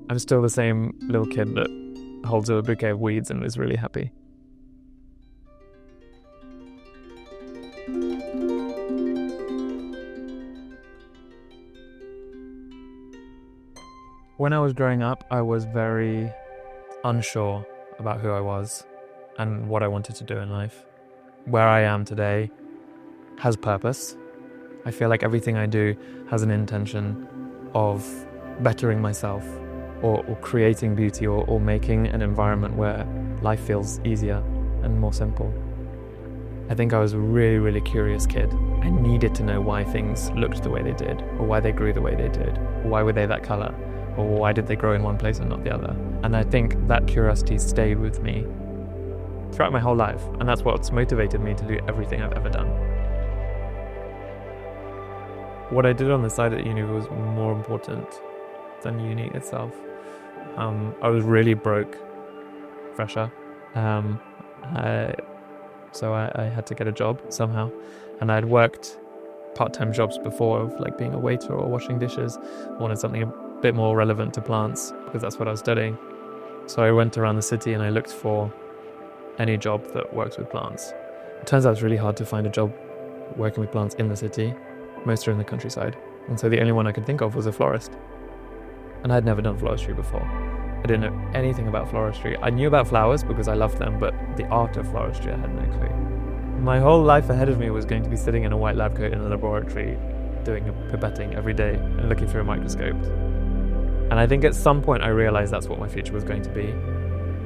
I'm still the same little kid that holds a bouquet of weeds and is really happy. When I was growing up, I was very unsure about who I was and what I wanted to do in life. Where I am today has purpose. I feel like everything I do has an intention of bettering myself or creating beauty or making an environment where life feels easier and more simple. I think I was a really, really curious kid. I needed to know why things looked the way they did, or why they grew the way they did, or why were they that color, or why did they grow in one place and not the other. And I think that curiosity stayed with me throughout my whole life, and that's what's motivated me to do everything I've ever done. What I did on the side at uni was more important than uni itself. I was really broke, fresher, so I had to get a job somehow, and I'd worked part-time jobs before of like being a waiter or washing dishes. I wanted something a bit more relevant to plants because that's what I was studying. So I went around the city and I looked for any job that works with plants. It turns out it's really hard to find a job working with plants in the city. Most are in the countryside. And so the only one I could think of was a florist. And I'd never done floristry before. I didn't know anything about floristry. I knew about flowers because I loved them, but the art of floristry I had no clue. My whole life ahead of me was going to be sitting in a white lab coat in a laboratory, doing a pipetting every day and looking through a microscope. And I think at some point I realized that's what my future was going to be.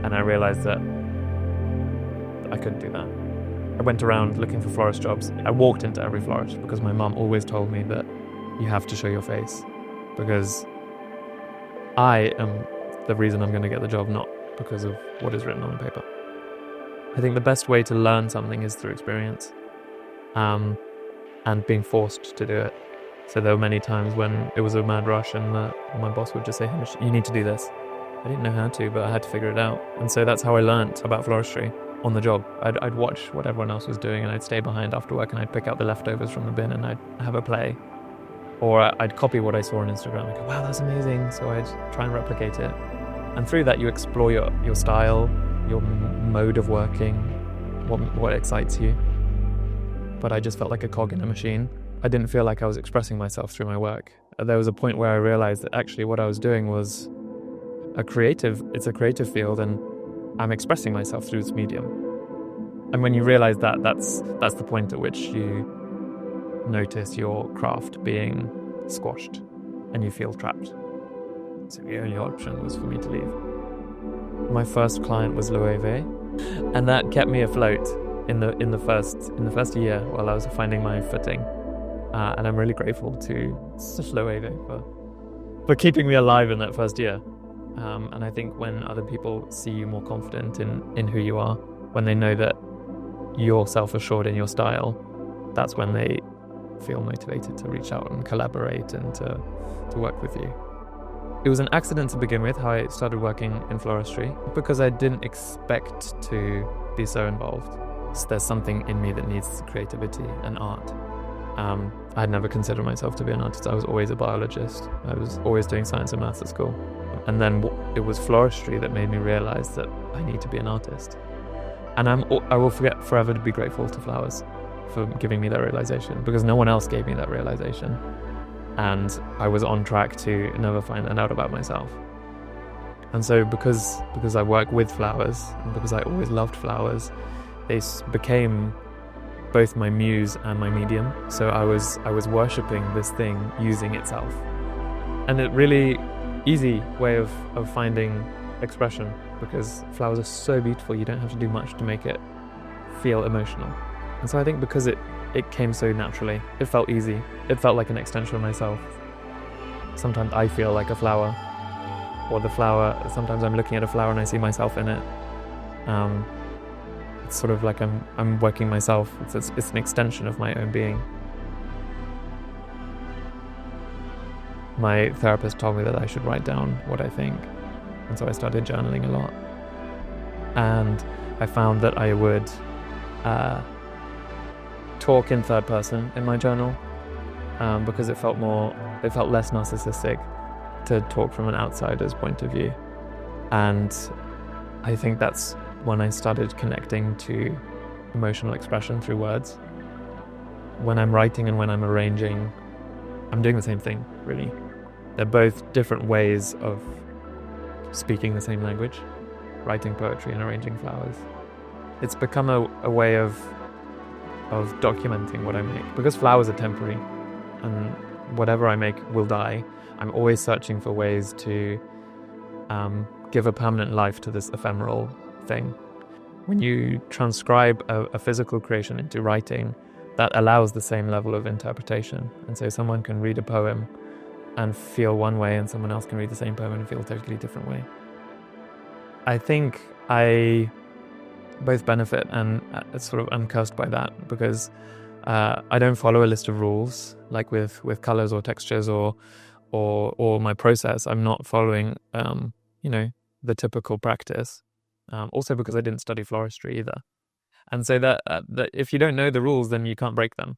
And I realized that I couldn't do that. I went around looking for florist jobs. I walked into every florist because my mum always told me that you have to show your face, because I am the reason I'm going to get the job, not because of what is written on the paper. I think the best way to learn something is through experience, and being forced to do it. So there were many times when it was a mad rush and my boss would just say, "Hamish, you need to do this." I didn't know how to, but I had to figure it out. And so that's how I learnt about floristry, on the job. I'd watch what everyone else was doing and I'd stay behind after work and I'd pick out the leftovers from the bin and I'd have a play. Or I'd copy what I saw on Instagram. I'd go, wow, that's amazing. So I'd try and replicate it. And through that, you explore your style, your mode of working, what excites you. But I just felt like a cog in a machine. I didn't feel like I was expressing myself through my work. There was a point where I realized that actually what I was doing was it's a creative field, and I'm expressing myself through this medium. And when you realize that, that's the point at which you notice your craft being squashed and you feel trapped. So the only option was for me to leave. My first client was Loewe, and that kept me afloat in the first year while I was finding my footing. And I'm really grateful to Loewe for keeping me alive in that first year. And I think when other people see you more confident in who you are, when they know that you're self-assured in your style, that's when they feel motivated to reach out and collaborate and to work with you. It was an accident to begin with, how I started working in floristry, because I didn't expect to be so involved. So there's something in me that needs creativity and art. I had never considered myself to be an artist. I was always a biologist. I was always doing science and maths at school. And then it was floristry that made me realize that I need to be an artist. And I will forget forever to be grateful to flowers for giving me that realization, because no one else gave me that realization. And I was on track to never find that out about myself. And so because I work with flowers, and because I always loved flowers, they became both my muse and my medium. So I was worshipping this thing using itself. And a really easy way of finding expression, because flowers are so beautiful, you don't have to do much to make it feel emotional. And so I think because it came so naturally, it felt easy. It felt like an extension of myself. Sometimes I feel like a flower, or the flower, sometimes I'm looking at a flower and I see myself in it. It's sort of like I'm working myself. It's an extension of my own being. My therapist told me that I should write down what I think, and so I started journaling a lot. And I found that I would talk in third person in my journal, because it felt less narcissistic. to talk from an outsider's point of view. And I think that's when I started connecting to emotional expression through words. When I'm writing and when I'm arranging, I'm doing the same thing, really. They're both different ways of speaking the same language, writing poetry and arranging flowers. It's become a way of documenting what I make. Because flowers are temporary and whatever I make will die, I'm always searching for ways to give a permanent life to this ephemeral thing. When you transcribe a physical creation into writing, that allows the same level of interpretation. And so someone can read a poem and feel one way, and someone else can read the same poem and feel a totally different way. I think I both benefit and sort of am cursed by that, because I don't follow a list of rules, like with colors or textures or my process. I'm not following, the typical practice. Also because I didn't study floristry either. And so that if you don't know the rules, then you can't break them.